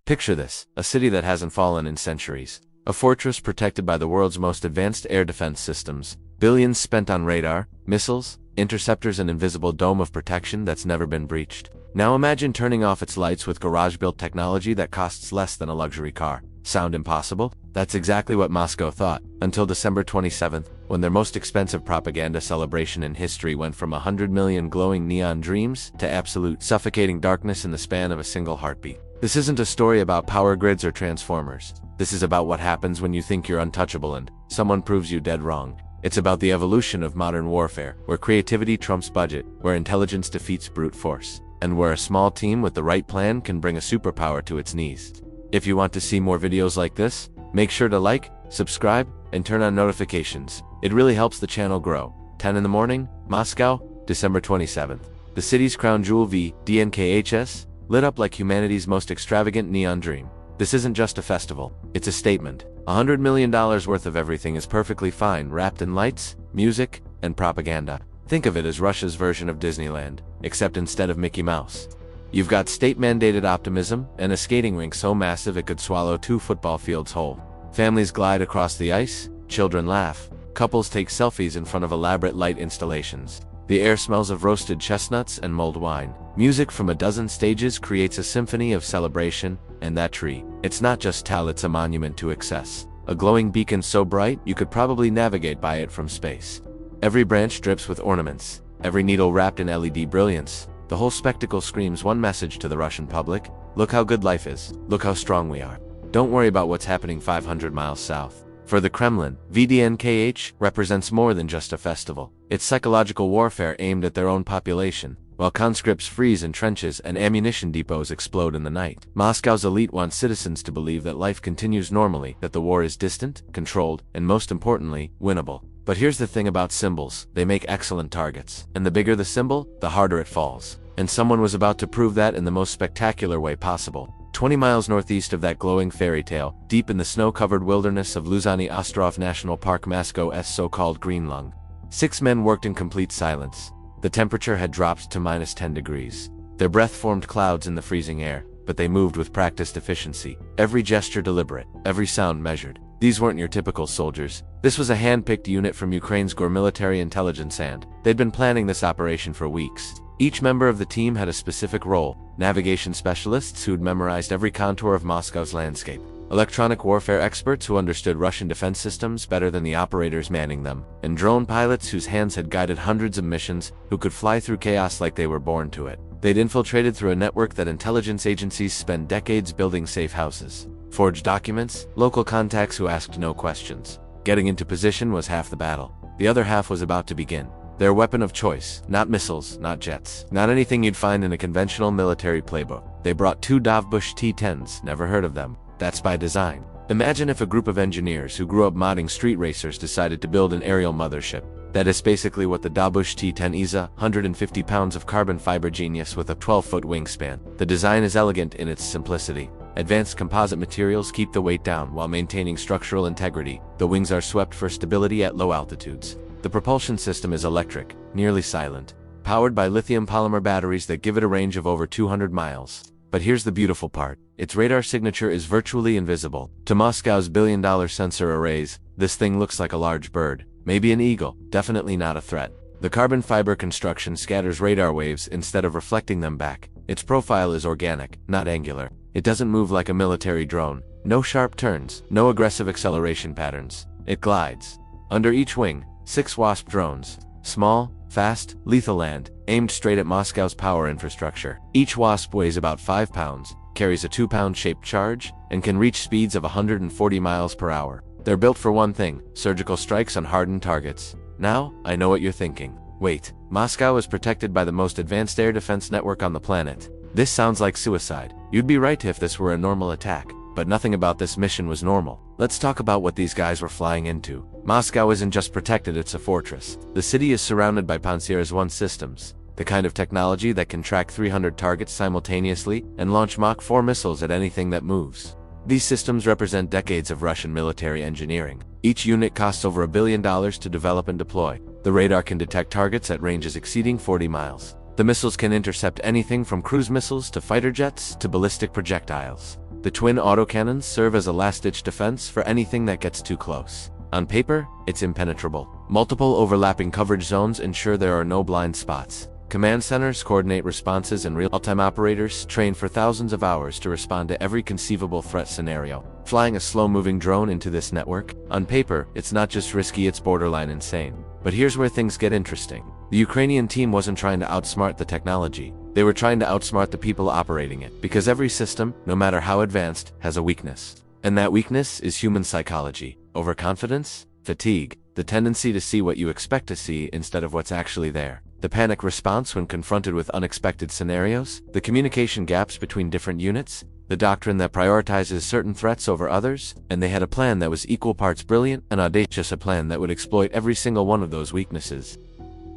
Picture this, a city that hasn't fallen in centuries. A fortress protected by the world's most advanced air defense systems. Billions spent on radar, missiles, interceptors, and invisible dome of protection that's never been breached. Now imagine turning off its lights with garage-built technology that costs less than a luxury car. Sound impossible? That's exactly what Moscow thought, until December 27th, when their most expensive propaganda celebration in history went from 100 million glowing neon dreams to absolute suffocating darkness in the span of a single heartbeat. This isn't a story about power grids or transformers. This is about what happens when you think you're untouchable and someone proves you dead wrong. It's about the evolution of modern warfare, where creativity trumps budget, where intelligence defeats brute force, and where a small team with the right plan can bring a superpower to its knees. If you want to see more videos like this, make sure to like, subscribe, and turn on notifications. It really helps the channel grow. 10 in the morning, Moscow, December 27th. The city's crown jewel VDNKHS lit up like humanity's most extravagant neon dream. This isn't just a festival, it's a statement. $100 million worth of everything is perfectly fine, wrapped in lights, music, and propaganda. Think of it as Russia's version of Disneyland, except instead of Mickey Mouse, you've got state-mandated optimism and a skating rink so massive it could swallow 2 football fields whole. Families glide across the ice, children laugh, couples take selfies in front of elaborate light installations. The air smells of roasted chestnuts and mulled wine. Music from a dozen stages creates a symphony of celebration, and that tree, it's not just tall, it's a monument to excess. A glowing beacon so bright you could probably navigate by it from space. Every branch drips with ornaments, every needle wrapped in LED brilliance. The whole spectacle screams one message to the Russian public: look how good life is, look how strong we are. Don't worry about what's happening 500 miles south. For the Kremlin, VDNKH represents more than just a festival. It's psychological warfare aimed at their own population. While conscripts freeze in trenches and ammunition depots explode in the night, Moscow's elite wants citizens to believe that life continues normally, that the war is distant, controlled, and most importantly, winnable. But here's the thing about symbols: they make excellent targets. And the bigger the symbol, the harder it falls. And someone was about to prove that in the most spectacular way possible. 20 miles northeast of that glowing fairy tale, deep in the snow-covered wilderness of Luzhny Ostrov National Park, Moscow's so-called green lung, 6 men worked in complete silence. The temperature had dropped to -10 degrees. Their breath formed clouds in the freezing air, but they moved with practiced efficiency. Every gesture deliberate, every sound measured. These weren't your typical soldiers. This was a hand-picked unit from Ukraine's GOR military intelligence, and they'd been planning this operation for weeks. Each member of the team had a specific role: navigation specialists who'd memorized every contour of Moscow's landscape, electronic warfare experts who understood Russian defense systems better than the operators manning them, and drone pilots whose hands had guided hundreds of missions, who could fly through chaos like they were born to it. They'd infiltrated through a network that intelligence agencies spend decades building safe houses, forged documents, local contacts who asked no questions. Getting into position was half the battle. The other half was about to begin. Their weapon of choice: not missiles, not jets, not anything you'd find in a conventional military playbook. They brought 2 Dovbush T-10s, never heard of them. That's by design. Imagine if a group of engineers who grew up modding street racers decided to build an aerial mothership. That is basically what the Dovbush T-10 is, 150 pounds of carbon fiber genius with a 12-foot wingspan. The design is elegant in its simplicity. Advanced composite materials keep the weight down while maintaining structural integrity. The wings are swept for stability at low altitudes. The propulsion system is electric, nearly silent, powered by lithium polymer batteries that give it a range of over 200 miles. But here's the beautiful part: its radar signature is virtually invisible. To Moscow's billion-dollar sensor arrays, this thing looks like a large bird, maybe an eagle, definitely not a threat. The carbon fiber construction scatters radar waves instead of reflecting them back. Its profile is organic, not angular. It doesn't move like a military drone. No sharp turns, no aggressive acceleration patterns. It glides. Under each wing, 6 Wasp drones. Small, fast, lethal, and aimed straight at Moscow's power infrastructure. Each Wasp weighs about 5 pounds, carries a 2-pound shaped charge, and can reach speeds of 140 miles per hour. They're built for one thing: surgical strikes on hardened targets. Now, I know what you're thinking. Wait, Moscow is protected by the most advanced air defense network on the planet. This sounds like suicide. You'd be right if this were a normal attack. But nothing about this mission was normal. Let's talk about what these guys were flying into. Moscow isn't just protected, it's a fortress. The city is surrounded by Pantsir-1 systems, the kind of technology that can track 300 targets simultaneously and launch Mach 4 missiles at anything that moves. These systems represent decades of Russian military engineering. Each unit costs over $1 billion to develop and deploy. The radar can detect targets at ranges exceeding 40 miles. The missiles can intercept anything from cruise missiles to fighter jets to ballistic projectiles. The twin autocannons serve as a last-ditch defense for anything that gets too close. On paper, it's impenetrable. Multiple overlapping coverage zones ensure there are no blind spots. Command centers coordinate responses, and real-time operators train for thousands of hours to respond to every conceivable threat scenario. Flying a slow-moving drone into this network, on paper, it's not just risky, it's borderline insane. But here's where things get interesting. The Ukrainian team wasn't trying to outsmart the technology. They were trying to outsmart the people operating it, because every system, no matter how advanced, has a weakness. And that weakness is human psychology. Overconfidence, fatigue, the tendency to see what you expect to see instead of what's actually there. The panic response when confronted with unexpected scenarios, the communication gaps between different units, the doctrine that prioritizes certain threats over others, and they had a plan that was equal parts brilliant and audacious, a plan that would exploit every single one of those weaknesses.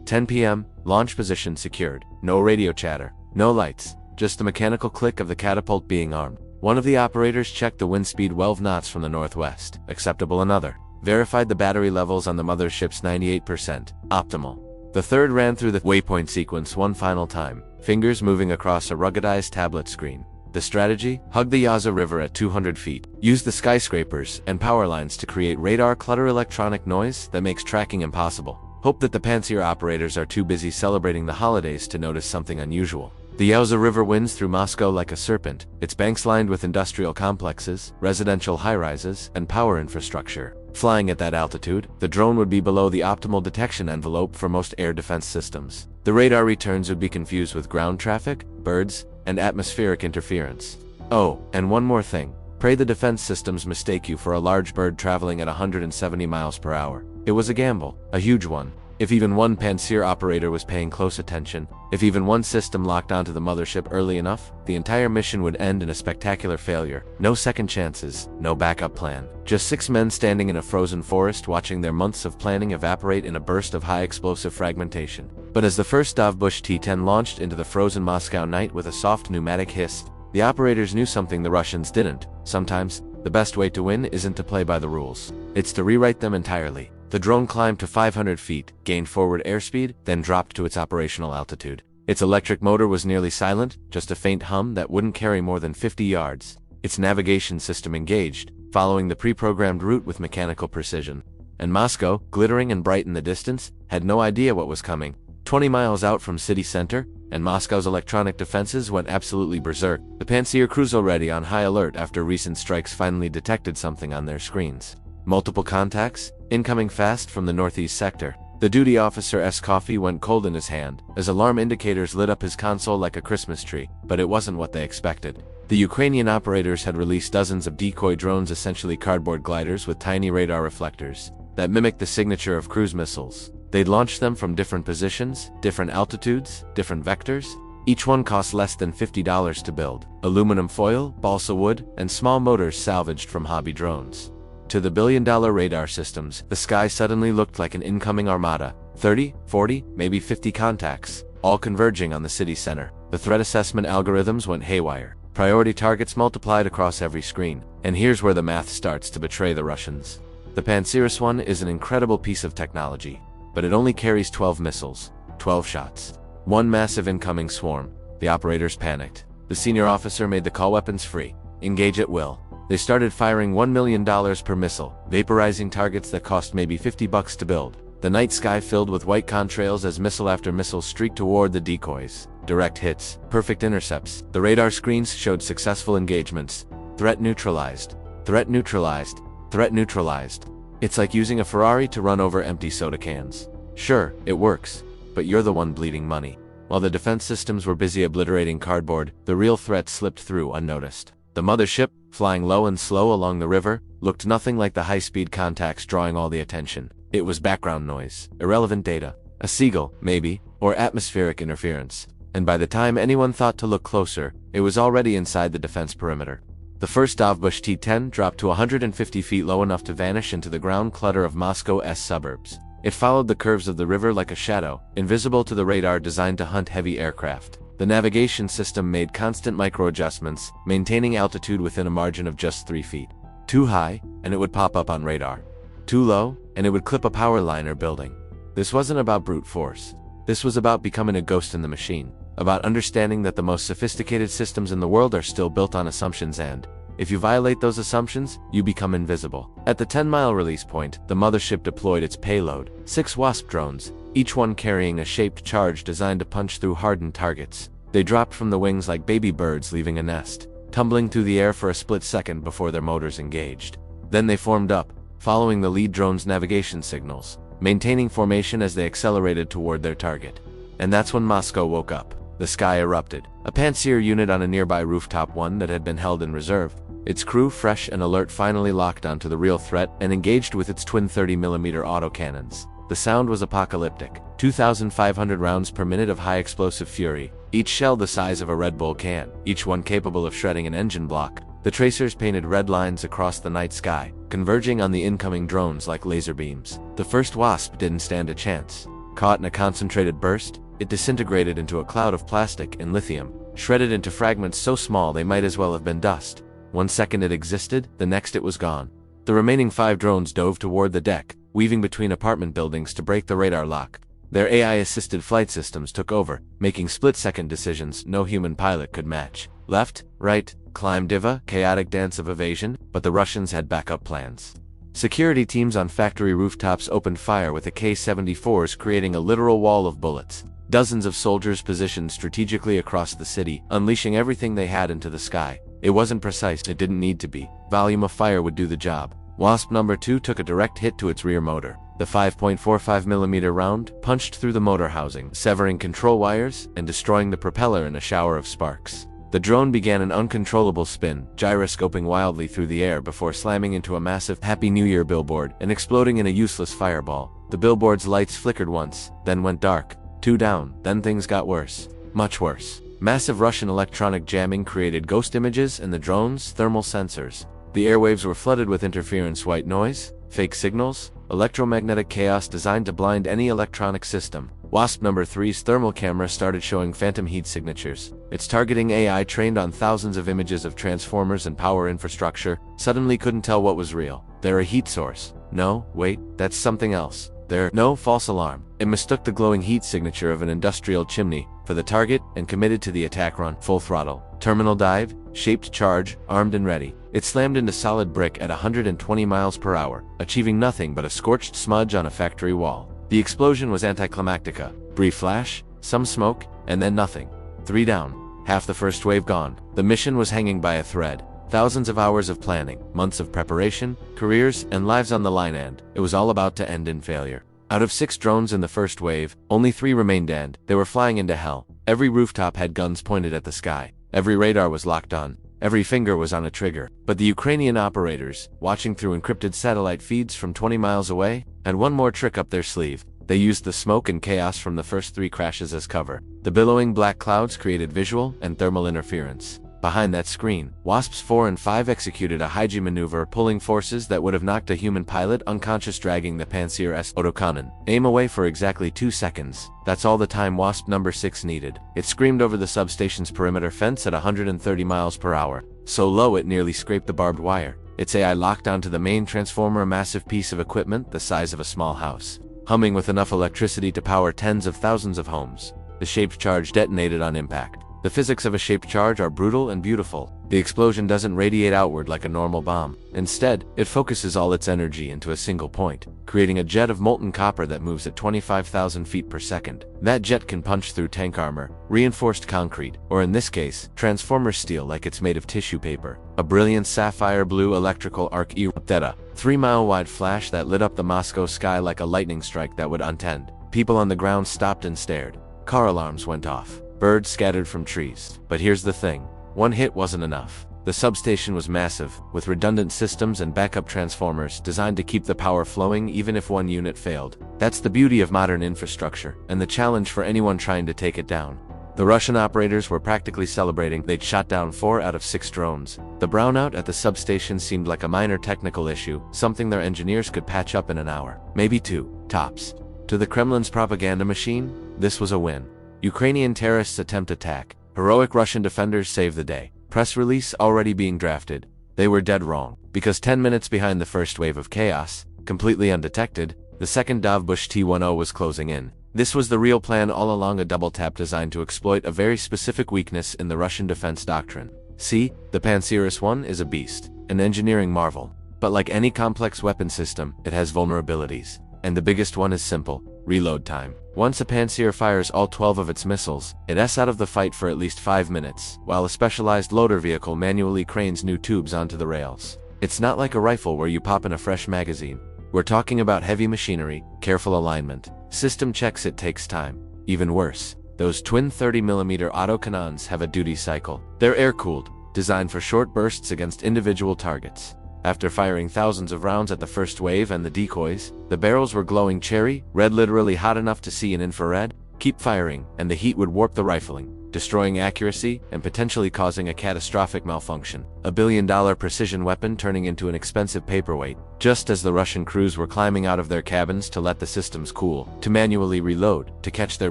10 p.m., launch position secured. No radio chatter, no lights, just the mechanical click of the catapult being armed. One of the operators checked the wind speed 12 knots from the northwest. Acceptable. Another verified the battery levels on the mothership's 98%. Optimal. The third ran through the waypoint sequence one final time, fingers moving across a ruggedized tablet screen. The strategy? Hug the Yaza River at 200 feet. Use the skyscrapers and power lines to create radar clutter, electronic noise that makes tracking impossible. Hope that the Pantsir operators are too busy celebrating the holidays to notice something unusual. The Yaza River winds through Moscow like a serpent, its banks lined with industrial complexes, residential high-rises, and power infrastructure. Flying at that altitude, the drone would be below the optimal detection envelope for most air defense systems. The radar returns would be confused with ground traffic, birds, and atmospheric interference. Oh, and one more thing. Pray the defense systems mistake you for a large bird traveling at 170 miles per hour. It was a gamble, a huge one. If even one Pantsir operator was paying close attention, if even one system locked onto the mothership early enough, the entire mission would end in a spectacular failure. No second chances, no backup plan. Just 6 men standing in a frozen forest watching their months of planning evaporate in a burst of high-explosive fragmentation. But as the first Dovbush T-10 launched into the frozen Moscow night with a soft pneumatic hiss, the operators knew something the Russians didn't. Sometimes, the best way to win isn't to play by the rules. It's to rewrite them entirely. The drone climbed to 500 feet, gained forward airspeed, then dropped to its operational altitude. Its electric motor was nearly silent, just a faint hum that wouldn't carry more than 50 yards. Its navigation system engaged, following the pre-programmed route with mechanical precision. And Moscow, glittering and bright in the distance, had no idea what was coming. 20 miles out from city center, and Moscow's electronic defenses went absolutely berserk. The Pantsir crews already on high alert after recent strikes finally detected something on their screens. Multiple contacts, incoming fast from the northeast sector. The duty officer's coffee went cold in his hand, as alarm indicators lit up his console like a Christmas tree, but it wasn't what they expected. The Ukrainian operators had released dozens of decoy drones, essentially cardboard gliders with tiny radar reflectors, that mimicked the signature of cruise missiles. They'd launched them from different positions, different altitudes, different vectors. Each one cost less than $50 to build. Aluminum foil, balsa wood, and small motors salvaged from hobby drones. To the billion-dollar radar systems, the sky suddenly looked like an incoming armada. 30, 40, maybe 50 contacts, all converging on the city center. The threat assessment algorithms went haywire. Priority targets multiplied across every screen. And here's where the math starts to betray the Russians. The Pantsir 1 is an incredible piece of technology, but it only carries 12 missiles, 12 shots. One massive incoming swarm. The operators panicked. The senior officer made the call: weapons free. Engage at will. They started firing $1 million per missile, vaporizing targets that cost maybe $50 to build. The night sky filled with white contrails as missile after missile streaked toward the decoys. Direct hits, perfect intercepts. The radar screens showed successful engagements. Threat neutralized. Threat neutralized. Threat neutralized. It's like using a Ferrari to run over empty soda cans. Sure, it works, but you're the one bleeding money. While the defense systems were busy obliterating cardboard, the real threat slipped through unnoticed. The mothership, flying low and slow along the river, looked nothing like the high-speed contacts drawing all the attention. It was background noise, irrelevant data, a seagull, maybe, or atmospheric interference. And by the time anyone thought to look closer, it was already inside the defense perimeter. The first Dovbush T-10 dropped to 150 feet, low enough to vanish into the ground clutter of Moscow's suburbs. It followed the curves of the river like a shadow, invisible to the radar designed to hunt heavy aircraft. The navigation system made constant micro-adjustments, maintaining altitude within a margin of just 3 feet. Too high, and it would pop up on radar. Too low, and it would clip a power line or building. This wasn't about brute force. This was about becoming a ghost in the machine, about understanding that the most sophisticated systems in the world are still built on assumptions and If you violate those assumptions, you become invisible. At the 10-mile release point, the mothership deployed its payload, 6 Wasp drones, each one carrying a shaped charge designed to punch through hardened targets. They dropped from the wings like baby birds leaving a nest, tumbling through the air for a split second before their motors engaged. Then they formed up, following the lead drone's navigation signals, maintaining formation as they accelerated toward their target. And that's when Moscow woke up. The sky erupted. A Pantsir unit on a nearby rooftop, one that had been held in reserve. Its crew, fresh and alert, finally locked onto the real threat and engaged with its twin 30mm autocannons. The sound was apocalyptic. 2,500 rounds per minute of high explosive fury, each shell the size of a Red Bull can, each one capable of shredding an engine block. The tracers painted red lines across the night sky, converging on the incoming drones like laser beams. The first Wasp didn't stand a chance. Caught in a concentrated burst, it disintegrated into a cloud of plastic and lithium, shredded into fragments so small they might as well have been dust. 1 second it existed, the next it was gone. The remaining 5 drones dove toward the deck, weaving between apartment buildings to break the radar lock. Their AI-assisted flight systems took over, making split-second decisions no human pilot could match. Left, right, climb, diva, chaotic dance of evasion, but the Russians had backup plans. Security teams on factory rooftops opened fire with AK-74s, creating a literal wall of bullets. Dozens of soldiers positioned strategically across the city, unleashing everything they had into the sky. It wasn't precise, it didn't need to be. Volume of fire would do the job. Wasp number 2 took a direct hit to its rear motor. The 5.45mm round punched through the motor housing, severing control wires and destroying the propeller in a shower of sparks. The drone began an uncontrollable spin, gyroscoping wildly through the air before slamming into a massive Happy New Year billboard and exploding in a useless fireball. The billboard's lights flickered once, then went dark. 2 down, then things got worse. Much worse. Massive Russian electronic jamming created ghost images and the drone's thermal sensors. The airwaves were flooded with interference, white noise, fake signals, electromagnetic chaos designed to blind any electronic system. Wasp number 3's thermal camera started showing phantom heat signatures. Its targeting AI, trained on thousands of images of transformers and power infrastructure, suddenly couldn't tell what was real. They're a heat source. No, wait, that's something else. No, false alarm. It mistook the glowing heat signature of an industrial chimney for the target and committed to the attack run, full throttle. Terminal dive, shaped charge, armed and ready. It slammed into solid brick at 120 miles per hour, achieving nothing but a scorched smudge on a factory wall. The explosion was anticlimactica. Brief flash, some smoke, and then nothing. 3 down, half the first wave gone. The mission was hanging by a thread. Thousands of hours of planning, months of preparation, careers, and lives on the line, and it was all about to end in failure. Out of 6 drones in the first wave, only 3 remained, and they were flying into hell. Every rooftop had guns pointed at the sky. Every radar was locked on. Every finger was on a trigger. But the Ukrainian operators, watching through encrypted satellite feeds from 20 miles away, had one more trick up their sleeve. They used the smoke and chaos from the first 3 crashes as cover. The billowing black clouds created visual and thermal interference. Behind that screen, Wasps 4 and 5 executed a Heiji maneuver, pulling forces that would have knocked a human pilot unconscious, dragging the Pantsir-S autocannon aim away for exactly 2 seconds. That's all the time Wasp number 6 needed. It screamed over the substation's perimeter fence at 130 miles per hour, so low it nearly scraped the barbed wire. Its AI locked onto the main transformer, a massive piece of equipment the size of a small house, humming with enough electricity to power tens of thousands of homes. The shaped charge detonated on impact. The physics of a shaped charge are brutal and beautiful. The explosion doesn't radiate outward like a normal bomb. Instead, it focuses all its energy into a single point, creating a jet of molten copper that moves at 25,000 feet per second. That jet can punch through tank armor, reinforced concrete, or in this case, transformer steel like it's made of tissue paper. A brilliant sapphire blue electrical arc erupted, 3-mile-wide flash that lit up the Moscow sky like a lightning strike that would untend. People on the ground stopped and stared. Car alarms went off. Birds scattered from trees. But here's the thing. One hit wasn't enough. The substation was massive, with redundant systems and backup transformers designed to keep the power flowing even if one unit failed. That's the beauty of modern infrastructure, and the challenge for anyone trying to take it down. The Russian operators were practically celebrating. They'd shot down 4 out of 6 drones. The brownout at the substation seemed like a minor technical issue, something their engineers could patch up in an hour. Maybe 2, tops. To the Kremlin's propaganda machine, this was a win. Ukrainian terrorists attempt attack. Heroic Russian defenders save the day. Press release already being drafted. They were dead wrong. Because 10 minutes behind the first wave of chaos, completely undetected, the second Dovbush T-10 was closing in. This was the real plan all along, a double tap designed to exploit a very specific weakness in the Russian defense doctrine. See, the Pantsir I is a beast, an engineering marvel. But like any complex weapon system, it has vulnerabilities. And the biggest one is simple: reload time. Once a Pantsir fires all 12 of its missiles, it's out of the fight for at least 5 minutes, while a specialized loader vehicle manually cranes new tubes onto the rails. It's not like a rifle where you pop in a fresh magazine. We're talking about heavy machinery, careful alignment, system checks. It takes time. Even worse, those twin 30mm autocannons have a duty cycle. They're air-cooled, designed for short bursts against individual targets. After firing thousands of rounds at the first wave and the decoys, the barrels were glowing cherry red, literally hot enough to see in infrared. Keep firing, and the heat would warp the rifling, destroying accuracy and potentially causing a catastrophic malfunction. A billion-dollar precision weapon turning into an expensive paperweight, just as the Russian crews were climbing out of their cabins to let the systems cool, to manually reload, to catch their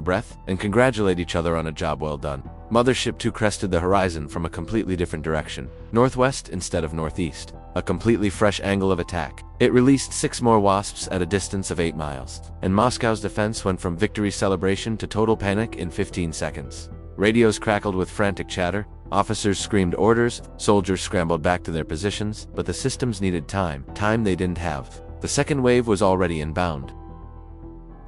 breath, and congratulate each other on a job well done. Mothership 2 crested the horizon from a completely different direction, northwest instead of northeast, a completely fresh angle of attack. It released 6 more Wasps at a distance of 8 miles, and Moscow's defense went from victory celebration to total panic in 15 seconds. Radios crackled with frantic chatter, officers screamed orders, soldiers scrambled back to their positions, but the systems needed time they didn't have. The second wave was already inbound.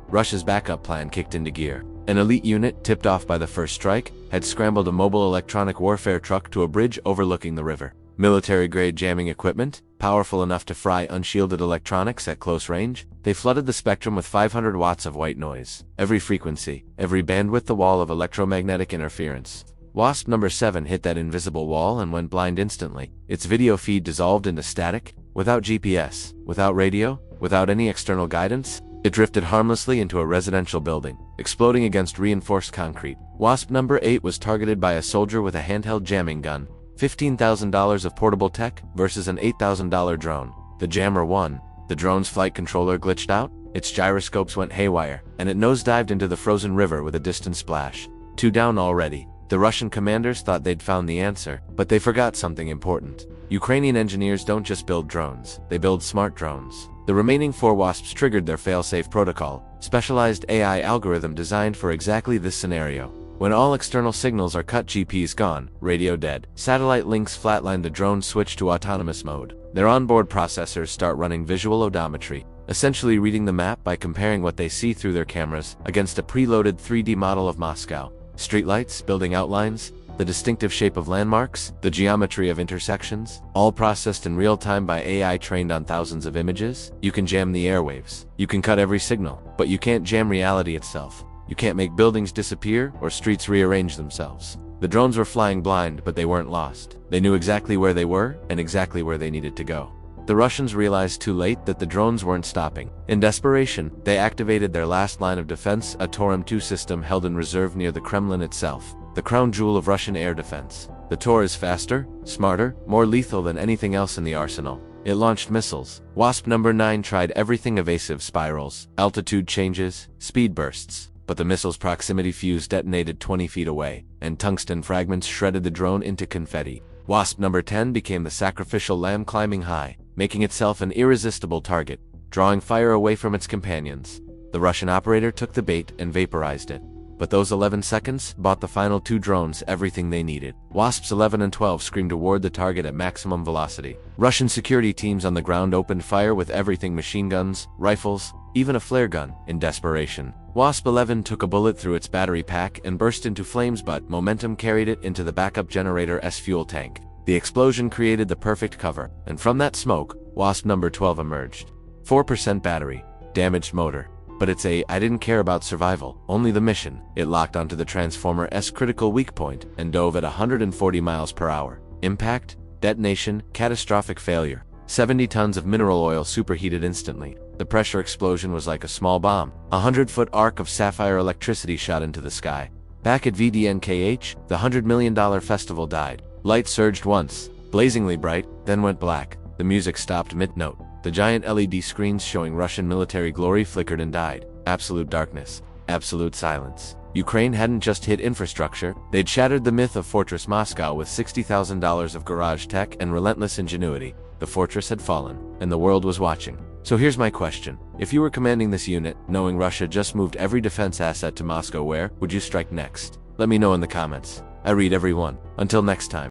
Russia's backup plan kicked into gear. An elite unit, tipped off by the first strike, had scrambled a mobile electronic warfare truck to a bridge overlooking the river. Military-grade jamming equipment, powerful enough to fry unshielded electronics at close range, they flooded the spectrum with 500 watts of white noise. Every frequency, every bandwidth, the wall of electromagnetic interference. Wasp number 7 hit that invisible wall and went blind instantly. Its video feed dissolved into static. Without GPS, without radio, without any external guidance, it drifted harmlessly into a residential building, exploding against reinforced concrete. Wasp number 8 was targeted by a soldier with a handheld jamming gun. $15,000 of portable tech versus an $8,000 drone. The jammer won. The drone's flight controller glitched out, its gyroscopes went haywire, and it nosedived into the frozen river with a distant splash. 2 down already. The Russian commanders thought they'd found the answer, but they forgot something important. Ukrainian engineers don't just build drones, they build smart drones. The remaining 4 Wasps triggered their fail-safe protocol, specialized AI algorithm designed for exactly this scenario. When all external signals are cut, GPS gone, radio dead, satellite links flatline, the drone switch to autonomous mode. Their onboard processors start running visual odometry, essentially reading the map by comparing what they see through their cameras against a preloaded 3D model of Moscow. Streetlights, building outlines, the distinctive shape of landmarks, the geometry of intersections, all processed in real time by AI trained on thousands of images. You can jam the airwaves, you can cut every signal, but you can't jam reality itself. You can't make buildings disappear or streets rearrange themselves. The drones were flying blind, but they weren't lost. They knew exactly where they were and exactly where they needed to go. The Russians realized too late that the drones weren't stopping. In desperation, they activated their last line of defense, a Tor M2 system held in reserve near the Kremlin itself, the crown jewel of Russian air defense. The Tor is faster, smarter, more lethal than anything else in the arsenal. It launched missiles. Wasp number 9 tried everything: evasive spirals, altitude changes, speed bursts. But the missile's proximity fuse detonated 20 feet away, and tungsten fragments shredded the drone into confetti. Wasp number 10 became the sacrificial lamb, climbing high, making itself an irresistible target, drawing fire away from its companions. The Russian operator took the bait and vaporized it. But those 11 seconds bought the final 2 drones everything they needed. Wasps 11 and 12 screamed toward the target at maximum velocity. Russian security teams on the ground opened fire with everything: machine guns, rifles, even a flare gun. In desperation, Wasp 11 took a bullet through its battery pack and burst into flames, but momentum carried it into the backup generator's fuel tank. The explosion created the perfect cover, and from that smoke, Wasp number 12 emerged. 4% battery, damaged motor. But it's I didn't care about survival, only the mission. It locked onto the Transformer's critical weak point and dove at 140 miles per hour. Impact, detonation, catastrophic failure. 70 tons of mineral oil superheated instantly. The pressure explosion was like a small bomb. A 100-foot arc of sapphire electricity shot into the sky. Back at VDNKH, the $100 million festival died. Light surged once, blazingly bright, then went black. The music stopped mid-note. The giant LED screens showing Russian military glory flickered and died. Absolute darkness. Absolute silence. Ukraine hadn't just hit infrastructure, they'd shattered the myth of Fortress Moscow with $60,000 of garage tech and relentless ingenuity. The fortress had fallen, and the world was watching. So here's my question. If you were commanding this unit, knowing Russia just moved every defense asset to Moscow, where would you strike next? Let me know in the comments. I read every one. Until next time.